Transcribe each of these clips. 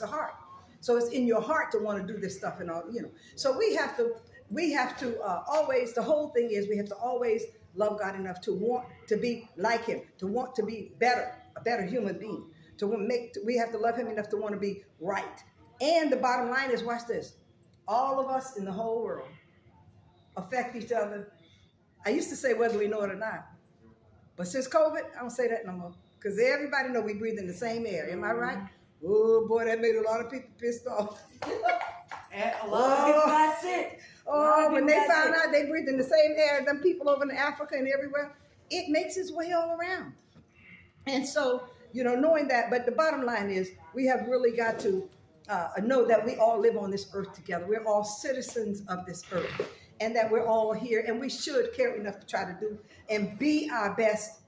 the heart. So it's in your heart to want to do this stuff and all, So we have to always, the whole thing is we have to always love God enough to want to be like him, to want to be better, a better human being. We have to love him enough to want to be right. And the bottom line is, watch this, all of us in the whole world affect each other. I used to say whether we know it or not. But since COVID, I don't say that no more. Because everybody know we breathe in the same air. Am I right? Oh, boy, that made a lot of people pissed off. And a lot of people got sick. Oh, when they found out they breathe in the same air, them people over in Africa and everywhere, it makes its way all around. And so, knowing that, but the bottom line is we have really got to know that we all live on this earth together. We're all citizens of this earth. And that we're all here, and we should care enough to try to do and be our best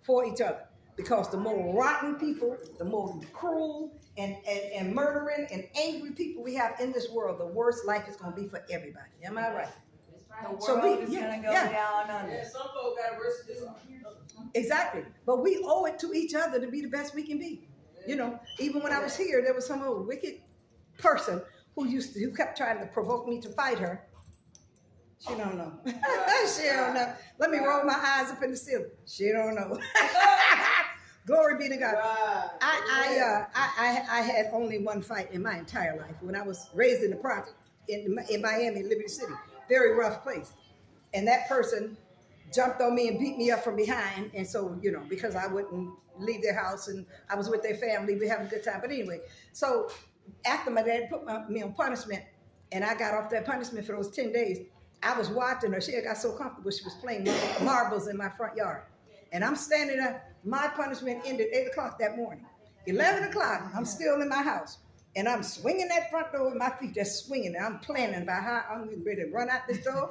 for each other. Because the more rotten people, the more cruel and murdering and angry people we have in this world, the worse life is going to be for everybody. Am I right? The world is going to go down under. Yeah, some folks got worse than this. Exactly. But we owe it to each other to be the best we can be. Even when I was here, there was some old wicked person who kept trying to provoke me to fight her. She don't know. She don't know. Let me roll my eyes up in the ceiling. She don't know. Glory be to God. Wow. I had only one fight in my entire life when I was raised in the project in Miami, Liberty City. Very rough place. And that person jumped on me and beat me up from behind. And so, because I wouldn't leave their house and I was with their family, we having a good time. But anyway, so after my dad put me on punishment and I got off that punishment for those 10 days, I was watching her. She had got so comfortable. She was playing marbles in my front yard. And I'm standing there. My punishment ended 8 o'clock that morning. 11 o'clock, I'm still in my house. And I'm swinging that front door with my feet, just swinging. And I'm planning about how I'm getting ready to run out this door.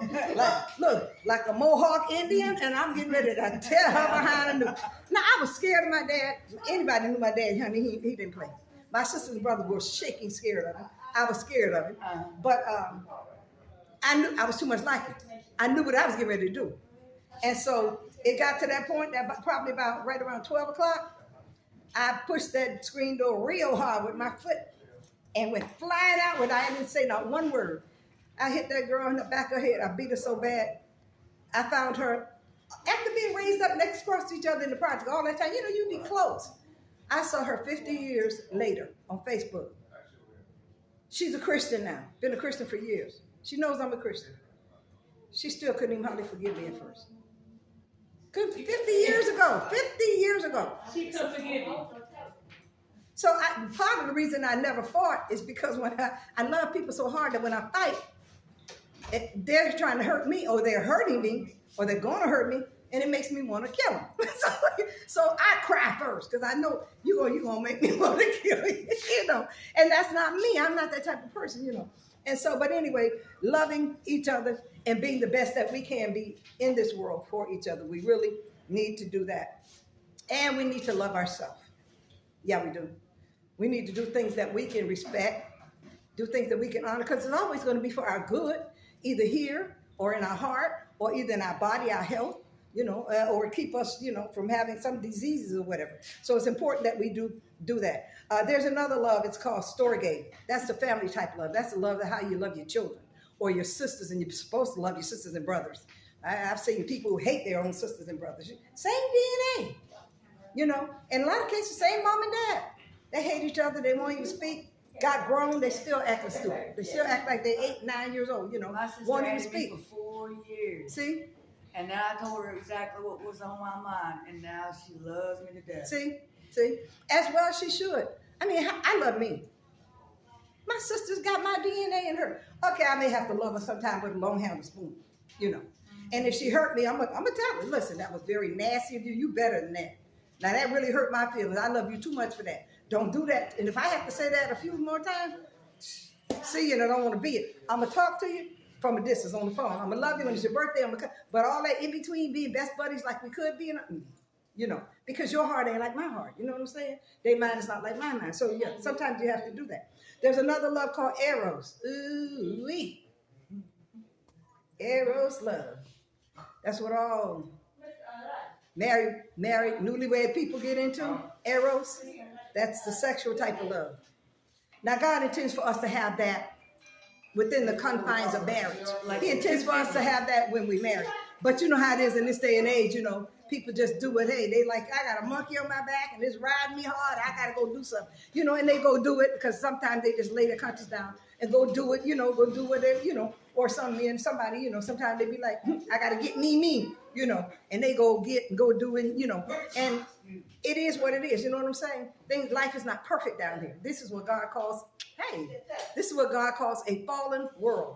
Like a Mohawk Indian. And I'm getting ready to tear her behind the new. Now, I was scared of my dad. Anybody knew my dad, honey, he didn't play. My sister and brother were shaking scared of him. I was scared of him. But I knew I was too much like him. I knew what I was getting ready to do. And so it got to that point that probably about right around 12 o'clock, I pushed that screen door real hard with my foot and went flying out when I didn't say not one word. I hit that girl in the back of her head. I beat her so bad. I found her, after being raised up next across each other in the project all that time, you be close. I saw her 50 years later on Facebook. She's a Christian now, been a Christian for years. She knows I'm a Christian. She still couldn't even hardly forgive me at first. 50 years ago. 50 years ago. She could forgive you. So part of the reason I never fought is because when I love people so hard that when I fight, they're trying to hurt me, or they're hurting me, or they're going to hurt me, and it makes me want to kill them. So I cry first because I know you're gonna make me want to kill you, And that's not me. I'm not that type of person, And so, but anyway, loving each other and being the best that we can be in this world for each other. We really need to do that. And we need to love ourselves. Yeah, we do. We need to do things that we can respect, do things that we can honor, because it's always going to be for our good, either here or in our heart, or either in our body, our health, or keep us, from having some diseases or whatever. So it's important that we do that. There's another love. It's called storge. That's the family type love. That's the love of how you love your children or your sisters, and you're supposed to love your sisters and brothers. I've seen people who hate their own sisters and brothers. Same DNA, in a lot of cases, same mom and dad. They hate each other. They won't even speak. Got grown, they still acting stupid. They still act like they're 8, 9 years old, My sister won't had even me speak. for 4 years. See? And now I told her exactly what was on my mind, and now she loves me to death. See? As well she should. I mean, I love me. My sister's got my DNA in her. Okay, I may have to love her sometime with a long-handled spoon, And if she hurt me, I'm gonna tell her, listen, that was very nasty of you. You better than that. Now, that really hurt my feelings. I love you too much for that. Don't do that. And if I have to say that a few more times, see you and I don't want to be it. I'm going to talk to you from a distance on the phone. I'm going to love you when it's your birthday. But all that in between, being best buddies like we could be, because your heart ain't like my heart. You know what I'm saying? Their mind is not like my mind. So, yeah, sometimes you have to do that. There's another love called Eros. Ooh-wee. Eros love. That's what all married, newlywed people get into. Eros. That's the sexual type of love. Now, God intends for us to have that within the confines of marriage. He intends for us to have that when we marry. But you know how it is in this day and age, you know, people just do it. Hey, they like, I got a monkey on my back and it's riding me hard. I got to go do something, you know, and they go do it because sometimes they just lay their conscience down and go do it, you know, go do whatever, you know, or somebody, you know, sometimes they be like, I got to get me, you know, and they go do it, you know, and it is what it is. You know what I'm saying? Life is not perfect down here. This is what God calls, this is what God calls a fallen world.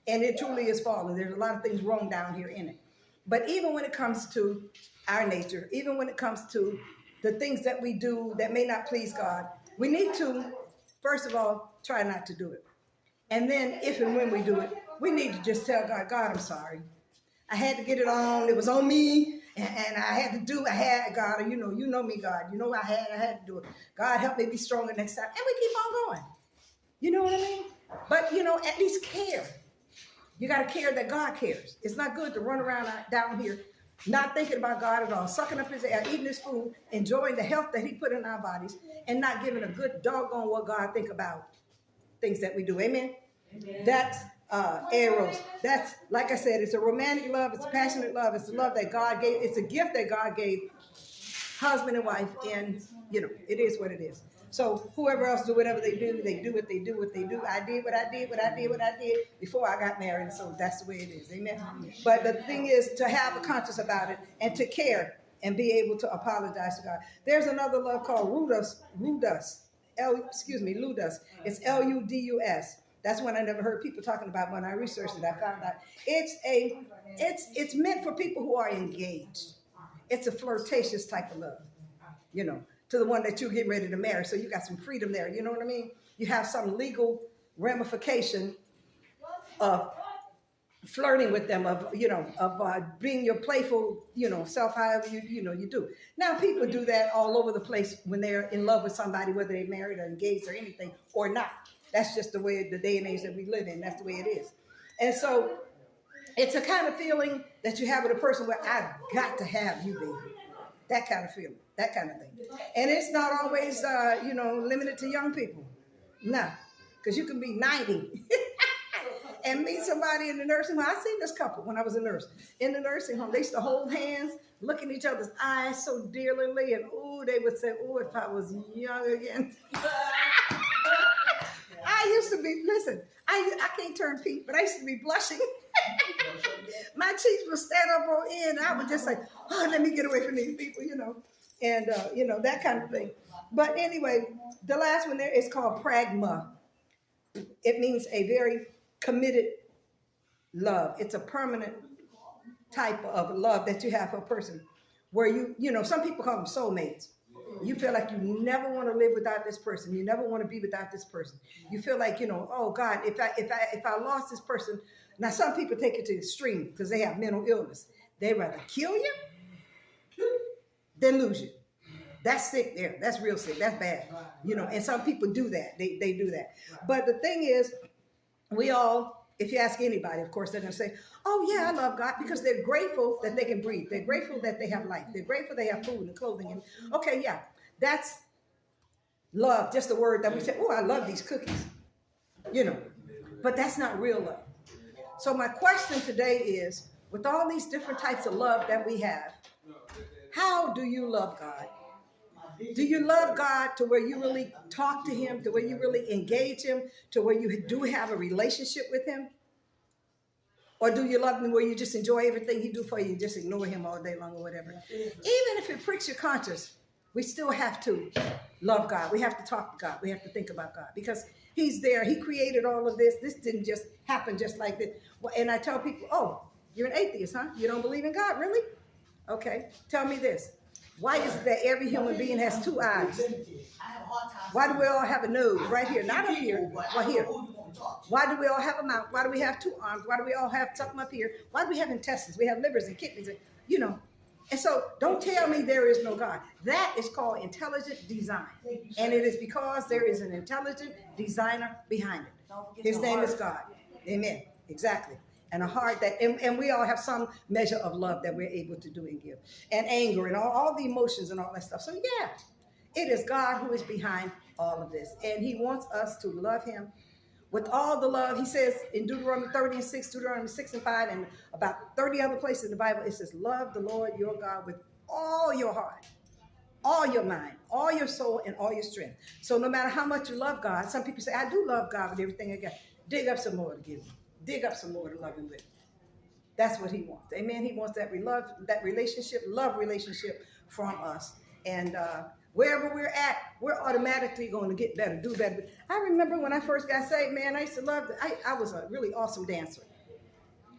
And it truly is fallen. There's a lot of things wrong down here in it. But even when it comes to our nature, even when it comes to the things that we do that may not please God, we need to, first of all, try not to do it. And then if and when we do it, we need to just tell God, God, I'm sorry. I had to get it on. It was on me. And I had to God, you know me, God. You know I had to do it. God, help me be stronger next time. And we keep on going. You know what I mean? But, you know, at least care. You got to care that God cares. It's not good to run around down here not thinking about God at all, sucking up his air, eating his food, enjoying the health that he put in our bodies, and not giving a good doggone what God think about things that we do. Amen? Amen. That's eros. That's, like I said, it's a romantic love. It's a passionate love. It's a love that God gave. It's a gift that God gave husband and wife. And, you know, it is what it is. So whoever else do whatever they do what they do. I did what I did before I got married. So that's the way it is. Amen. But the thing is to have a conscience about it and to care and be able to apologize to God. There's another love called ludus. Ludus. It's Ludus. That's one I never heard people talking about. When I researched it, I found out it's meant for people who are engaged. It's a flirtatious type of love, you know, to the one that you're getting ready to marry. So you got some freedom there. You know what I mean? You have some legal ramification of flirting with them, of being your playful, you know, self, however you do. Now people do that all over the place when they're in love with somebody, whether they're married or engaged or anything or not. That's just the way, the day and age that we live in. That's the way it is. And so it's a kind of feeling that you have with a person where I've got to have you, baby. That kind of feeling, that kind of thing. And it's not always, limited to young people. No, because you can be 90 and meet somebody in the nursing home. I seen this couple when I was a nurse. In the nursing home, they used to hold hands, look in each other's eyes so dearly, and they would say, if I was young again. I used to be, I can't turn pink, but I used to be blushing. My cheeks would stand up on end. I would just say, let me get away from these people, you know, and, that kind of thing. But anyway, the last one there is called pragma. It means a very committed love. It's a permanent type of love that you have for a person where some people call them soulmates. You feel like you never want to live without this person. You never want to be without this person. You feel like, oh God, if I lost this person. Now some people take it to the extreme because they have mental illness. They'd rather kill you than lose you. That's sick there. That's real sick. That's bad. And some people do that. They do that. But the thing is, we all, if you ask anybody, of course, they're going to say, oh yeah, I love God, because they're grateful that they can breathe. They're grateful that they have life. They're grateful they have food and clothing. And okay, yeah, that's love. Just the word that we say, I love these cookies, but that's not real love. So my question today is, with all these different types of love that we have, how do you love God? Do you love God to where you really talk to him, to where you really engage him, to where you do have a relationship with him? Or do you love him where you just enjoy everything he do for you and just ignore him all day long or whatever? Even if it pricks your conscience, we still have to love God. We have to talk to God. We have to think about God because he's there. He created all of this. This didn't just happen just like this. And I tell people, you're an atheist, huh? You don't believe in God, really? Okay, tell me this. Why is it that every human being has two eyes? Why do we all have a nose right here? Not up here, right here. Why do we all have a mouth? Why do we have two arms? Why do we all have something up here? Why do we have intestines? We have livers and kidneys, And so don't tell me there is no God. That is called intelligent design. And it is because there is an intelligent designer behind it. His name is God. Amen. Exactly. And a heart that, and we all have some measure of love that we're able to do and give. And anger and all the emotions and all that stuff. So yeah, it is God who is behind all of this. And he wants us to love him with all the love. He says in Deuteronomy 30 and 6, Deuteronomy 6 and 5, and about 30 other places in the Bible, it says, love the Lord your God with all your heart, all your mind, all your soul, and all your strength. So no matter how much you love God, some people say, I do love God with everything I got. Dig up some more to give him. Dig up some more to love him with. That's what he wants. Amen. He wants that love relationship from us. And wherever we're at, we're automatically going to get better, do better. I remember when I first got saved, man, I used to love, I was a really awesome dancer.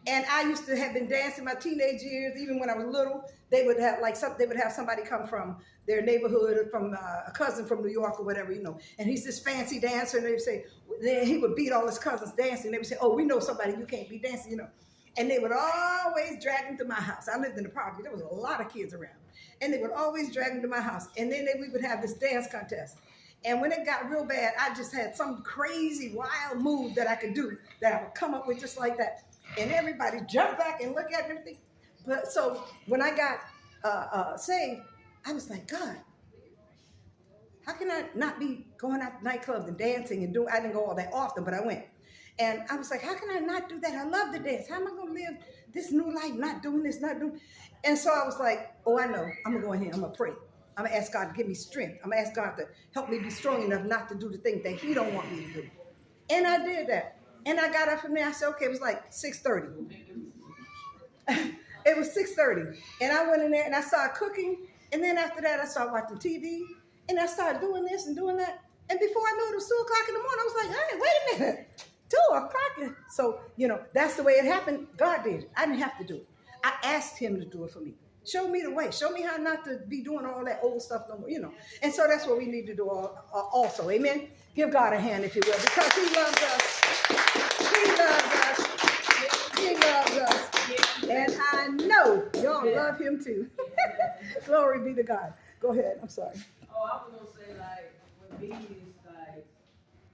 And I used to have been dancing my teenage years, even when I was little. They would have somebody come from their neighborhood, or from a cousin from New York or whatever, you know. And he's this fancy dancer, and they would say, then he would beat all his cousins dancing. They would say, oh, we know somebody you can't be dancing, you know. And they would always drag him to my house. I lived in the property. There was a lot of kids around. And they would always drag him to my house. And then we would have this dance contest. And when it got real bad, I just had some crazy, wild move that I could do that I would come up with just like that. And everybody jumped back and looked at everything. But so when I got saved, I was like, God, how can I not be going out to nightclubs and dancing and doing? I didn't go all that often, but I went. And I was like, how can I not do that? I love to dance. How am I going to live this new life, not doing this, not doing? And so I was like, oh, I know. I'm going to go in here. I'm going to pray. I'm going to ask God to give me strength. I'm going to ask God to help me be strong enough not to do the things that he don't want me to do. And I did that. And I got up from there. I said, okay, it was like 6:30. It was 6:30. And I went in there and I started cooking. And then after that, I started watching TV. And I started doing this and doing that. And before I knew it, it was 2 o'clock in the morning. I was like, hey, wait a minute. 2 o'clock. So, you know, that's the way it happened. God did it. I didn't have to do it. I asked him to do it for me. Show me the way. Show me how not to be doing all that old stuff no more, you know. And so that's what we need to do also. Amen. Give God a hand, if you will, because he loves us. He loves us. He loves us. And I know y'all love him too. Glory be to God. Go ahead. I'm sorry. Oh, I was gonna say, like, with me, it's like